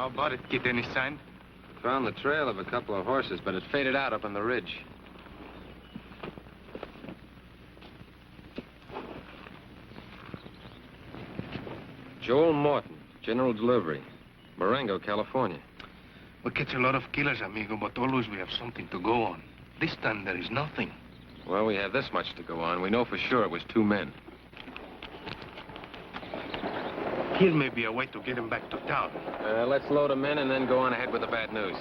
How about it, Kit? Any sign? Found the trail of a couple of horses, but it faded out up on the ridge. Joel Morton, General Delivery, Murango, California. We catch a lot of killers, amigo, but always we have something to go on. This time there is nothing. Well, we have this much to go on. We know for sure it was 2 men. Here may be a way to get him back to town. Let's load them in and then go on ahead with the bad news.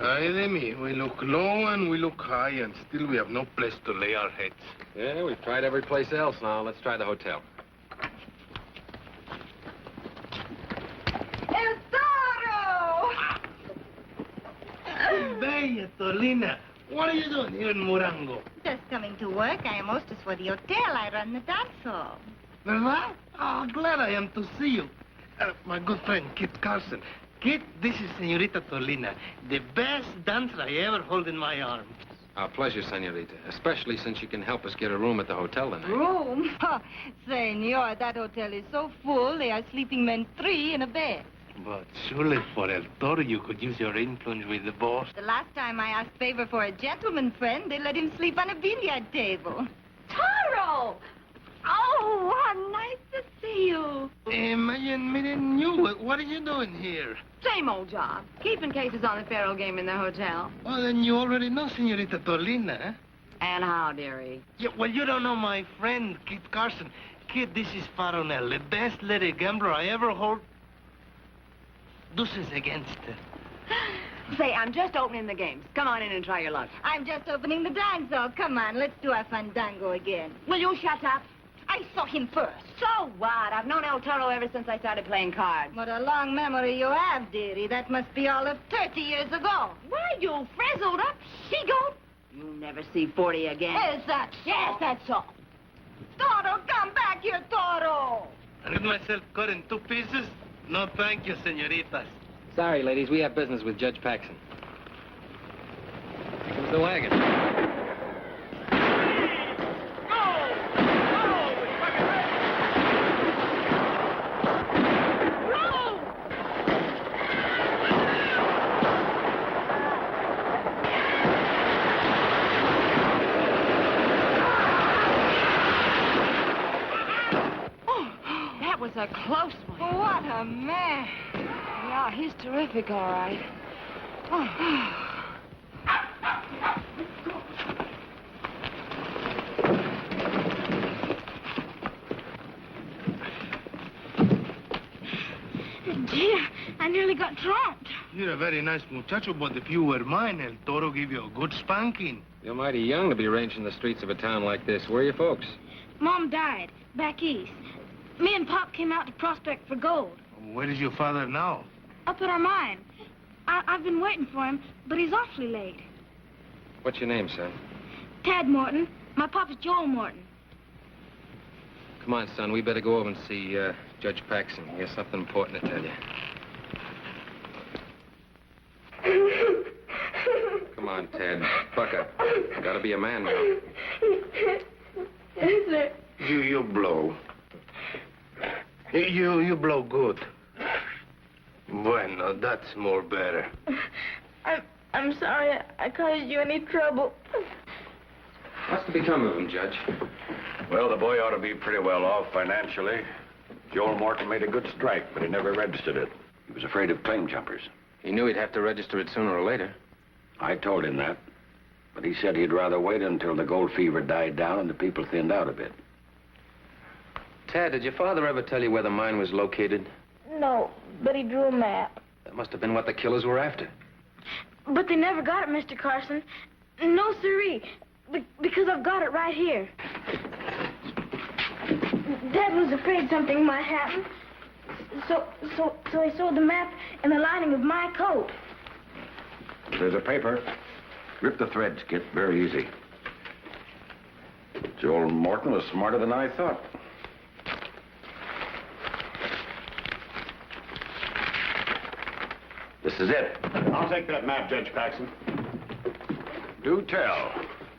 Ay de mi, we look low and we look high, and still we have no place to lay our heads. Yeah, we've tried every place else now. Let's try the hotel. El Toro! Bella, Tolina. What are you doing here in Murango? Just coming to work. I am hostess for the hotel. I run the dance hall. ¿Verdad? Oh, glad I am to see you. My good friend, Kit Carson. Kit, this is Senorita Tolina, the best dancer I ever hold in my arms. Our pleasure, Senorita, especially since you can help us get a room at the hotel tonight. Room? Oh, senor, that hotel is so full, they are sleeping men 3 in a bed. But surely for El Toro, you could use your influence with the boss. The last time I asked favor for a gentleman friend, they let him sleep on a billiard table. Toro! Oh, how nice to see you. Imagine meeting you. What are you doing here? Same old job. Keeping cases on the faro game in the hotel. Well, then you already know Senorita Tolina, eh? And how, dearie? Yeah, well, you don't know my friend, Kit Carson. Kid, this is Faronel, the best lady gambler I ever hold. Deuces against her. Say, I'm just opening the games. Come on in and try your luck. I'm just opening the dance hall. Come on, let's do our fandango again. Will you shut up? I saw him first. So what? I've known El Toro ever since I started playing cards. What a long memory you have, dearie. That must be all of 30 years ago. Why, you frizzled up she-goat. You'll never see 40 again. Is that so? Yes, that's all. Toro, come back here, Toro. I get myself cut in 2 pieces? No, thank you, senoritas. Sorry, ladies, we have business with Judge Paxson. Here comes the wagon. A close one. Oh, what a man. Yeah, he's terrific, all right. Oh. Dear, I nearly got trumped. You're a very nice muchacho, but if you were mine, El Toro give you a good spanking. You're mighty young to be ranging the streets of a town like this. Where are your folks? Mom died back east. Me and Pop came out to prospect for gold. Where is your father now? Up at our mine. I've been waiting for him, but he's awfully late. What's your name, son? Tad Morton. My papa's Joel Morton. Come on, son. We better go over and see Judge Paxson. He has something important to tell you. Come on, Tad. Buck up. Gotta be a man now. You blow. You blow good. Bueno, that's more better. I'm sorry I caused you any trouble. What's to become of him, Judge? Well, the boy ought to be pretty well off financially. Joel Morton made a good strike, but he never registered it. He was afraid of claim jumpers. He knew he'd have to register it sooner or later. I told him that, but he said he'd rather wait until the gold fever died down and the people thinned out a bit. Tad, did your father ever tell you where the mine was located? No, but he drew a map. That must have been what the killers were after. But they never got it, Mr. Carson. No, sirree. Because I've got it right here. Dad was afraid something might happen. So he sewed the map in the lining of my coat. There's a paper. Rip the threads, Kit. Very easy. Joel Morton was smarter than I thought. This is it. I'll take that map, Judge Paxson. Do tell.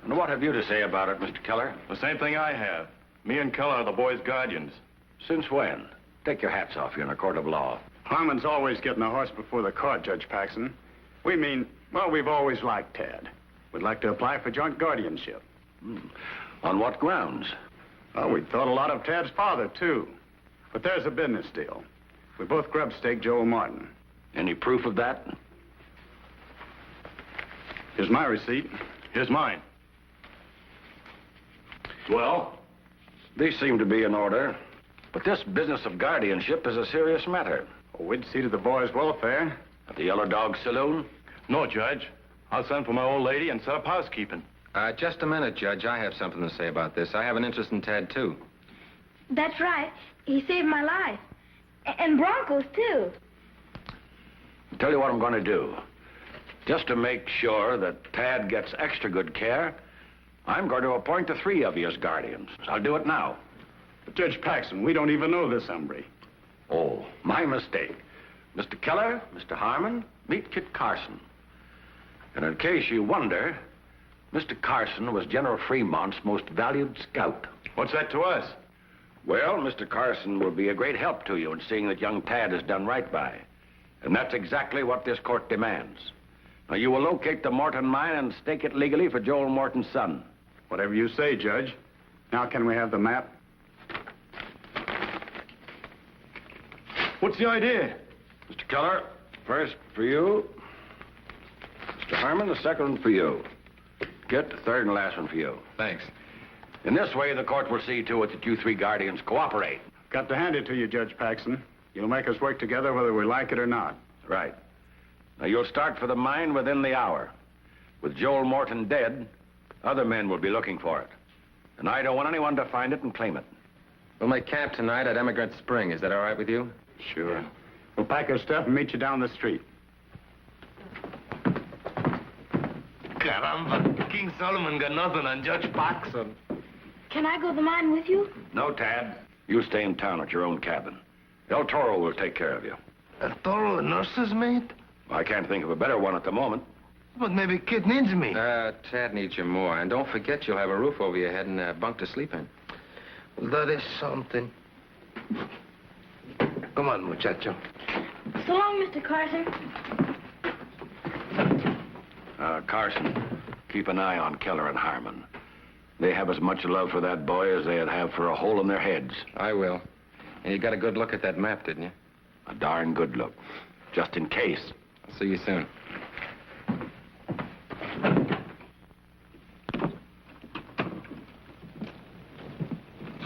And what have you to say about it, Mr. Keller? The same thing I have. Me and Keller are the boys' guardians. Since when? Take your hats off. You're in a court of law. Harmon's always getting a horse before the court, Judge Paxson. We've always liked Tad. We'd like to apply for joint guardianship. On what grounds? Oh, we thought a lot of Tad's father, too. But there's a business deal. We both grub stake Joel Martin. Any proof of that? Here's my receipt. Here's mine. Well, these seem to be in order. But this business of guardianship is a serious matter. Oh, we'd see to the boys' welfare. At the Yellow Dog Saloon? No, Judge. I'll send for my old lady and set up housekeeping. Just a minute, Judge. I have something to say about this. I have an interest in Tad, too. That's right. He saved my life. And Bronco's, too. I'll tell you what I'm going to do. Just to make sure that Tad gets extra good care, I'm going to appoint the three of you as guardians. I'll do it now. But Judge Paxson, we don't even know this hombre. Oh, my mistake. Mr. Keller, Mr. Harmon, meet Kit Carson. And in case you wonder, Mr. Carson was General Fremont's most valued scout. What's that to us? Well, Mr. Carson will be a great help to you in seeing that young Tad is done right by. And that's exactly what this court demands. Now, you will locate the Morton mine and stake it legally for Joel Morton's son. Whatever you say, Judge. Now can we have the map? What's the idea? Mr. Keller, first for you. Mr. Harmon, the second one for you. Kit, the third and last one for you. Thanks. In this way, the court will see to it that you three guardians cooperate. Got to hand it to you, Judge Paxson. You'll make us work together whether we like it or not. Right. Now, you'll start for the mine within the hour. With Joel Morton dead, other men will be looking for it. And I don't want anyone to find it and claim it. We'll make camp tonight at Emigrant Spring. Is that all right with you? Sure. We'll pack our stuff and meet you down the street. Caramba, King Solomon got nothing on Judge Paxson. Can I go to the mine with you? No, Tad. You stay in town at your own cabin. El Toro will take care of you. El Toro, a nurse's mate? I can't think of a better one at the moment. But maybe Kid needs me. Tad needs you more. And don't forget you'll have a roof over your head and a bunk to sleep in. Well, that is something. Come on, muchacho. So long, Mr. Carson. Carson, keep an eye on Keller and Harmon. They have as much love for that boy as they'd have for a hole in their heads. I will. And you got a good look at that map, didn't you? A darn good look. Just in case. I'll see you soon.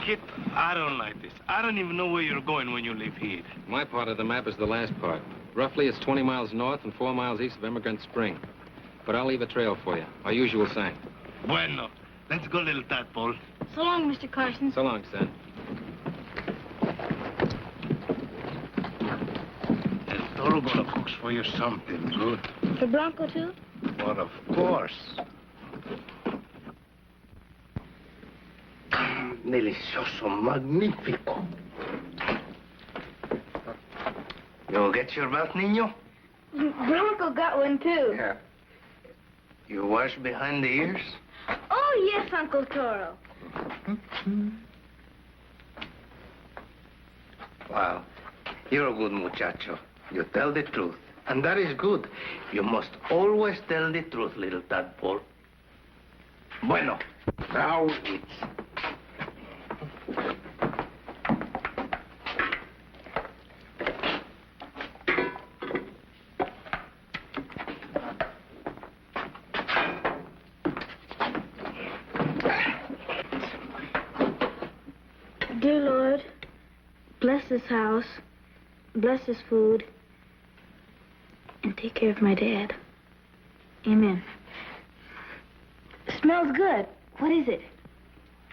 Kid, I don't like this. I don't even know where you're going when you leave here. My part of the map is the last part. Roughly, it's 20 miles north and 4 miles east of Emigrant Spring. But I'll leave a trail for you. Our usual sign. Bueno. Let's go, little tadpole. So long, Mr. Carson. So long, son. El Toro gonna cook for you something good. For Bronco, too? But of course. Delicioso, magnifico. You get your bath, niño? Bronco got one, too. Yeah. You wash behind the ears? Oh, yes, Uncle Toro. Wow. You're a good muchacho. You tell the truth. And that is good. You must always tell the truth, little tadpole. Bueno. Now it's... Dear Lord, bless this house, bless this food, and take care of my dad. Amen. It smells good. What is it?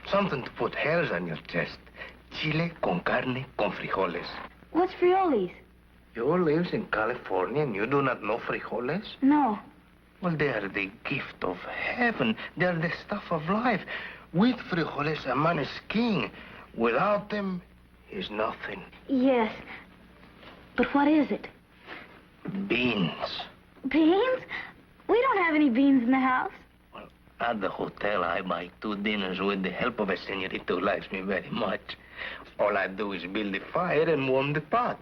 Something to put hairs on your chest. Chile con carne con frijoles. What's frijoles? You lives in California and you do not know frijoles? No. Well, they are the gift of heaven. They are the stuff of life. With frijoles, a man is king. Without them, he's nothing. Yes. But what is it? Beans. Beans? We don't have any beans in the house. Well, At the hotel, I buy 2 dinners with the help of a senorita who likes me very much. All I do is build the fire and warm the pot.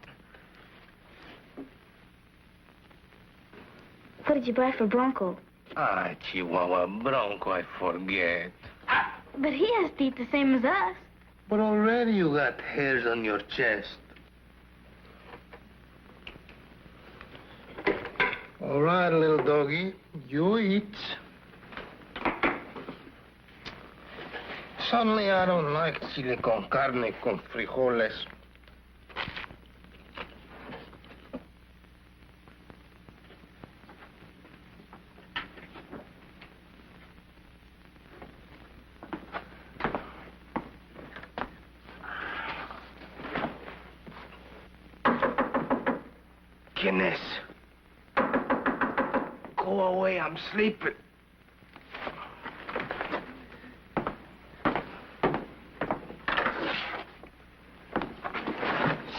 What did you buy for Bronco? Ah, Chihuahua, Bronco, I forget. But he has teeth the same as us. But already you got hairs on your chest. All right, little doggy, you eat. Suddenly I don't like chile con carne con frijoles. ¿Quién es? Go away, I'm sleeping.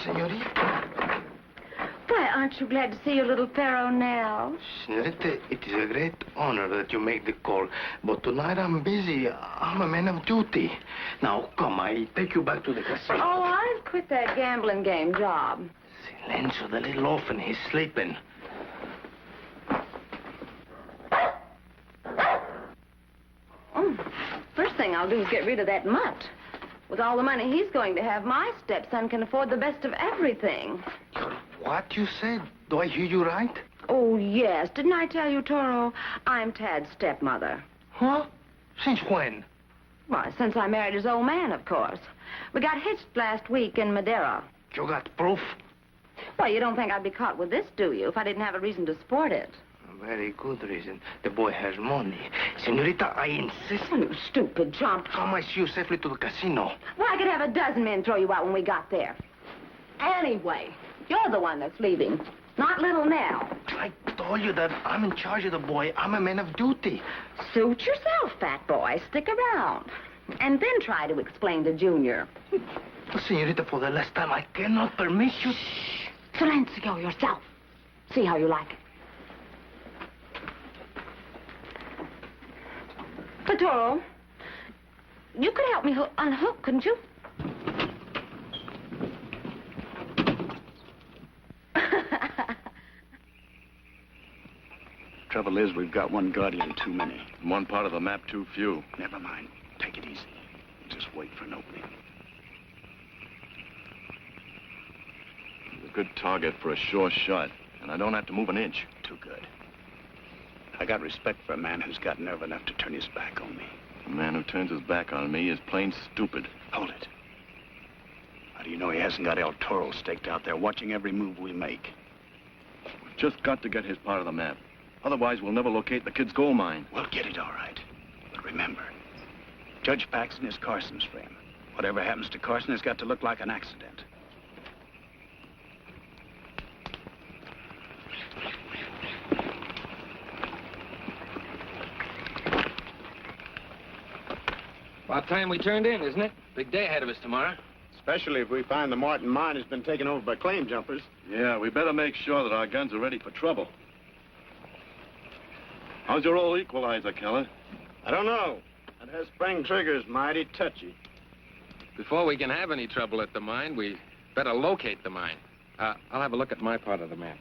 Senorita. Why, aren't you glad to see your little Pharaoh now? Senorita, it is a great honor that you make the call. But tonight I'm busy. I'm a man of duty. Now, come, I take you back to the casino. Oh, I've quit that gambling game job. Silencio, the little orphan, he's sleeping. First thing I'll do is get rid of that mutt. With all the money he's going to have, my stepson can afford the best of everything. What you said? Do I hear you right? Oh, yes. Didn't I tell you, Toro? I'm Tad's stepmother. Huh? Since when? Why, since I married his old man, of course. We got hitched last week in Madeira. You got proof? Well, you don't think I'd be caught with this, do you, if I didn't have a reason to support it? A very good reason. The boy has money. Senorita, I insist. Oh, you stupid chump. Come I see you safely to the casino. Well, I could have a dozen men throw you out when we got there. Anyway, you're the one that's leaving, not little Nell. I told you that I'm in charge of the boy. I'm a man of duty. Suit yourself, fat boy. Stick around. And then try to explain to Junior. Senorita, for the last time, I cannot permit you... Shh. Silencio yourself. See how you like it. But, Toro, you could help me unhook, couldn't you? Trouble is, we've got one guardian too many. One part of the map too few. Never mind. Take it easy. Just wait for an opening. He's a good target for a sure shot, and I don't have to move an inch. Too good. I got respect for a man who's got nerve enough to turn his back on me. A man who turns his back on me is plain stupid. Hold it. How do you know he hasn't got El Toro staked out there watching every move we make? We've just got to get his part of the map. Otherwise, we'll never locate the kid's gold mine. We'll get it all right. But remember, Judge Paxton is Carson's friend. Whatever happens to Carson has got to look like an accident. About time we turned in, isn't it? Big day ahead of us tomorrow. Especially if we find the Martin mine has been taken over by claim jumpers. Yeah, we better make sure that our guns are ready for trouble. How's your old equalizer, Keller? I don't know. That her spring trigger's mighty touchy. Before we can have any trouble at the mine, we better locate the mine. I'll have a look at my part of the map.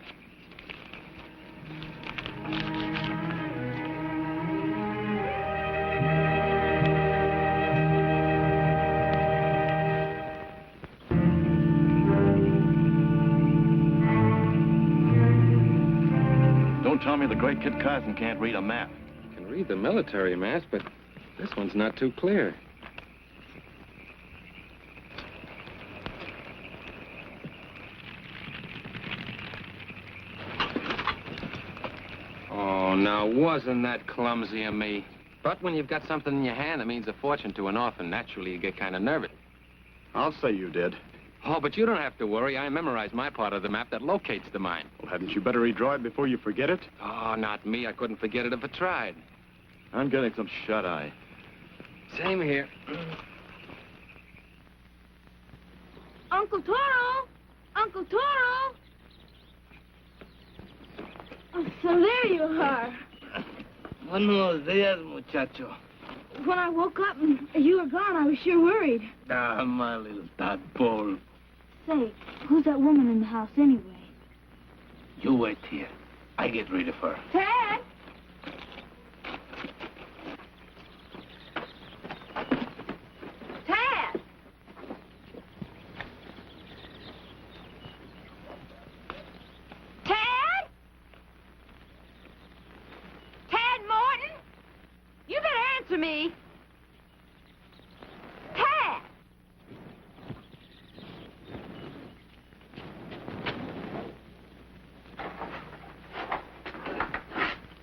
Don't tell me the great kid Carson can't read a map. You can read the military maps, but this one's not too clear. Oh, now, wasn't that clumsy of me? But when you've got something in your hand that means a fortune to an orphan, naturally you get kind of nervous. I'll say you did. Oh, but you don't have to worry. I memorized my part of the map that locates the mine. Well, hadn't you better redraw it before you forget it? Oh, not me. I couldn't forget it if I tried. I'm getting some shut-eye. Same here. Uncle Toro! Uncle Toro! Oh, so there you are. Buenos dias, muchacho. When I woke up and you were gone, I was sure worried. Ah, my little tadpole. Say, who's that woman in the house anyway? You wait here. I get rid of her. Tad! Tad! Tad? Tad Morton? You better answer me. Tad!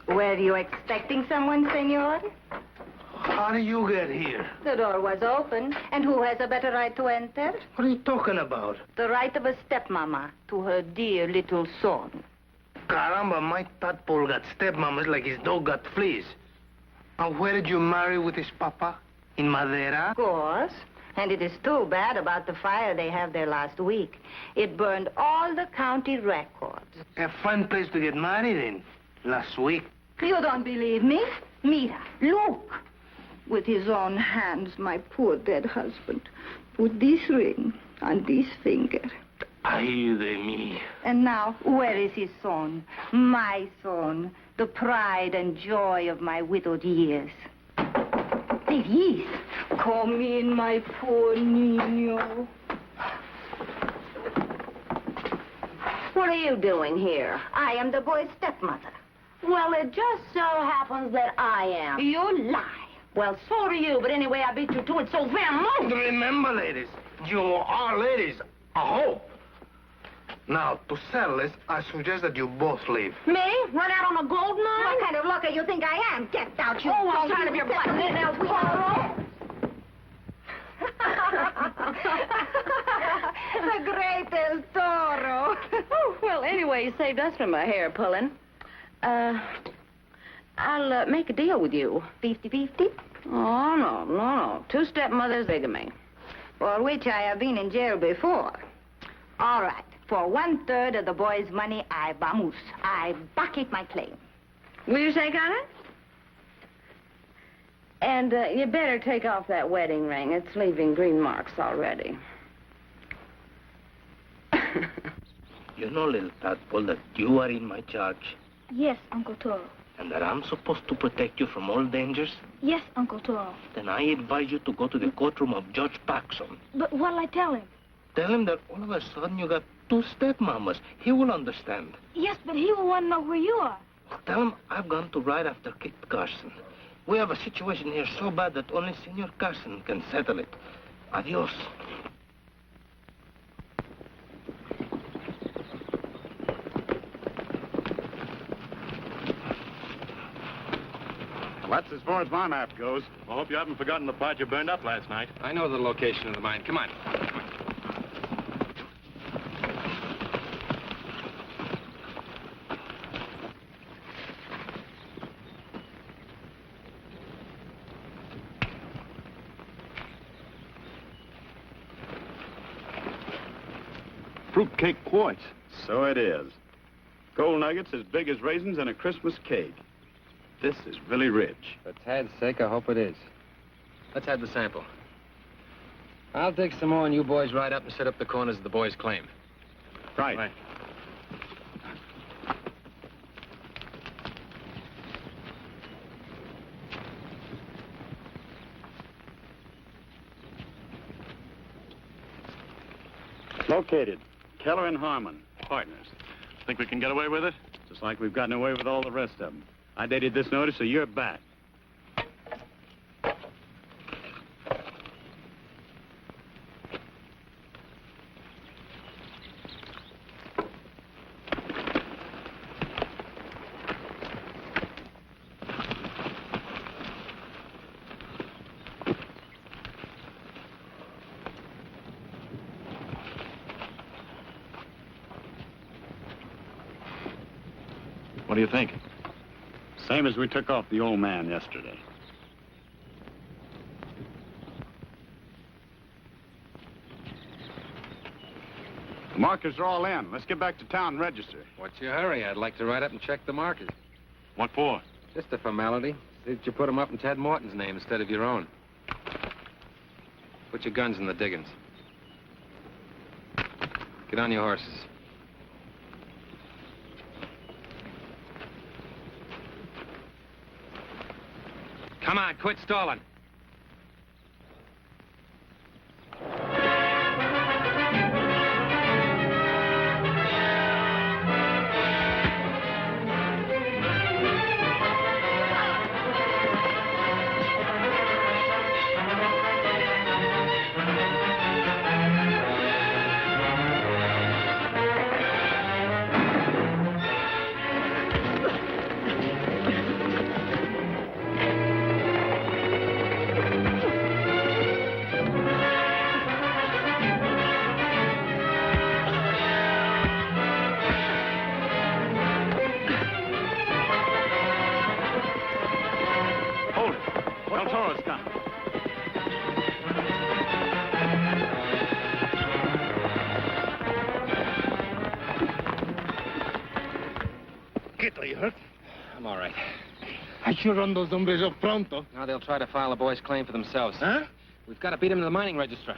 Were you expecting someone, senor? How do you get here? The door was open, and who has a better right to enter? What are you talking about? The right of a stepmama to her dear little son. Caramba, my tadpole got stepmamas like his dog got fleas. And where did you marry with his papa? In Madera? Of course. And it is too bad about the fire they had there last week. It burned all the county records. A fine place to get married in. Last week. You don't believe me? Mira, look. With his own hands, my poor dead husband put this ring on this finger. Ay de mí. And now, where is his son? My son, the pride and joy of my widowed years. There he is. Come in, my poor niño. What are you doing here? I am the boy's stepmother. Well, it just so happens that I am. You lie. Well, so are you, but anyway, I beat you to it so very much. Remember, ladies, you are ladies. A hope. Now, to settle this, I suggest that you both leave. Me? Run out on a gold mine? What kind of looker you think I am? Get out, you... Oh, I'm tired of your black nails, Toro. The great El Toro. Oh, well, anyway, you saved us from a hair pulling. I'll make a deal with you. 50-50? Oh, no. Two stepmothers bigamy. For which I have been in jail before. All right. For 1/3 of the boy's money, I vamos. I bucket my claim. Will you take on it? And you better take off that wedding ring. It's leaving green marks already. You know, little tadpole, that you are in my charge. Yes, Uncle Toro. And that I'm supposed to protect you from all dangers? Yes, Uncle Toro. Then I advise you to go to the courtroom of Judge Paxson. But what'll I tell him? Tell him that all of a sudden you got two stepmamas. He will understand. Yes, but he will want to know where you are. Tell him I've gone to ride after Kit Carson. We have a situation here so bad that only Senor Carson can settle it. Adios. That's as far as my map goes. I hope you haven't forgotten the part you burned up last night. I know the location of the mine. Come on. Fruitcake quartz. So it is. Gold nuggets as big as raisins in a Christmas cake. This is really rich. For Tad's sake, I hope it is. Let's have the sample. I'll dig some more, and you boys ride up and set up the corners of the boys' claim. Right. Located. Keller and Harmon, partners. Think we can get away with it? Just like we've gotten away with all the rest of them. I dated this notice a year back. What do you think? Same as we took off the old man yesterday. The markers are all in. Let's get back to town and register. What's your hurry? I'd like to ride up and check the markers. What for? Just a formality. See that you put them up in Ted Morton's name instead of your own. Put your guns in the diggings. Get on your horses. Come on, quit stalling. Are you hurt? I'm all right. I should run those hombres up pronto. Now they'll try to file a boy's claim for themselves. Huh? We've got to beat him to the mining register.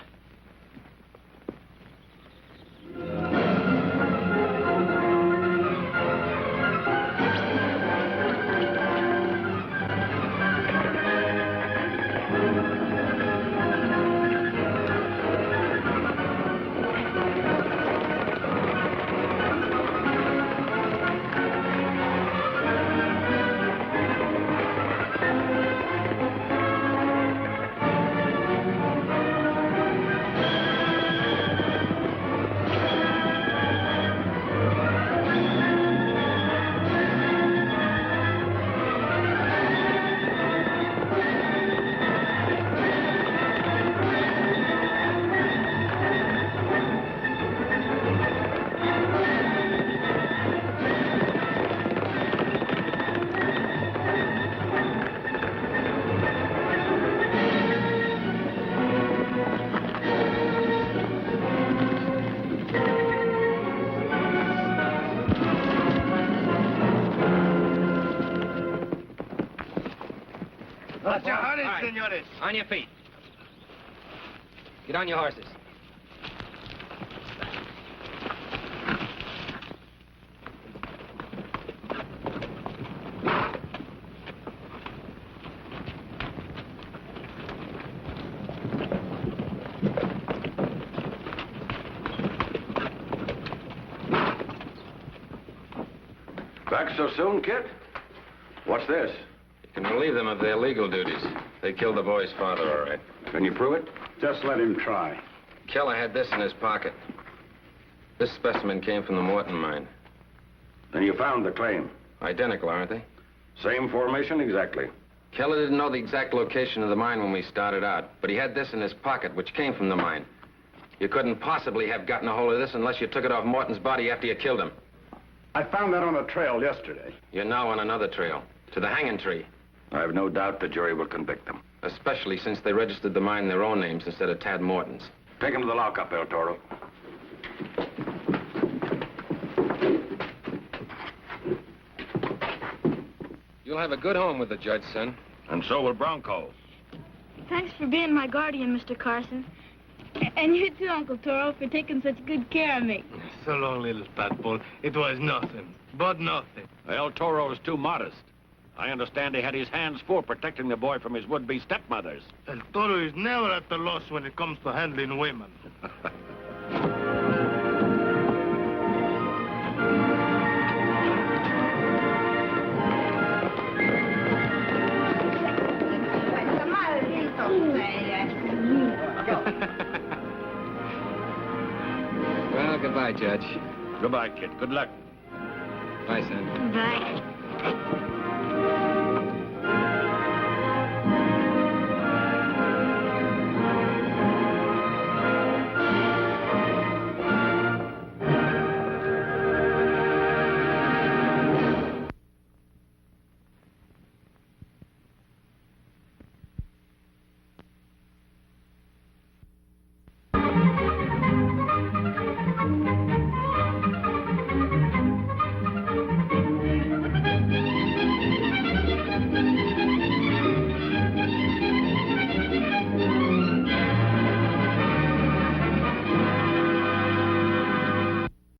Senores. On your feet. Get on your horses. Back so soon, kid? What's this? You can relieve them of their legal duties. They killed the boy's father, all right. Can you prove it? Just let him try. Keller had this in his pocket. This specimen came from the Morton mine. Then you found the claim. Identical, aren't they? Same formation exactly. Keller didn't know the exact location of the mine when we started out, but he had this in his pocket, which came from the mine. You couldn't possibly have gotten a hold of this unless you took it off Morton's body after you killed him. I found that on a trail yesterday. You're now on another trail, to the hanging tree. I have no doubt the jury will convict them. Especially since they registered the mine in their own names instead of Tad Morton's. Take him to the lockup, El Toro. You'll have a good home with the judge, son. And so will Bronco. Thanks for being my guardian, Mr. Carson. And you too, Uncle Toro, for taking such good care of me. So long, little tadpole. It was nothing, but nothing. El Toro is too modest. I understand he had his hands full protecting the boy from his would-be stepmothers. El Toro is never at a loss when it comes to handling women. Well, goodbye, Judge. Goodbye, kid. Good luck. Bye, son. Bye.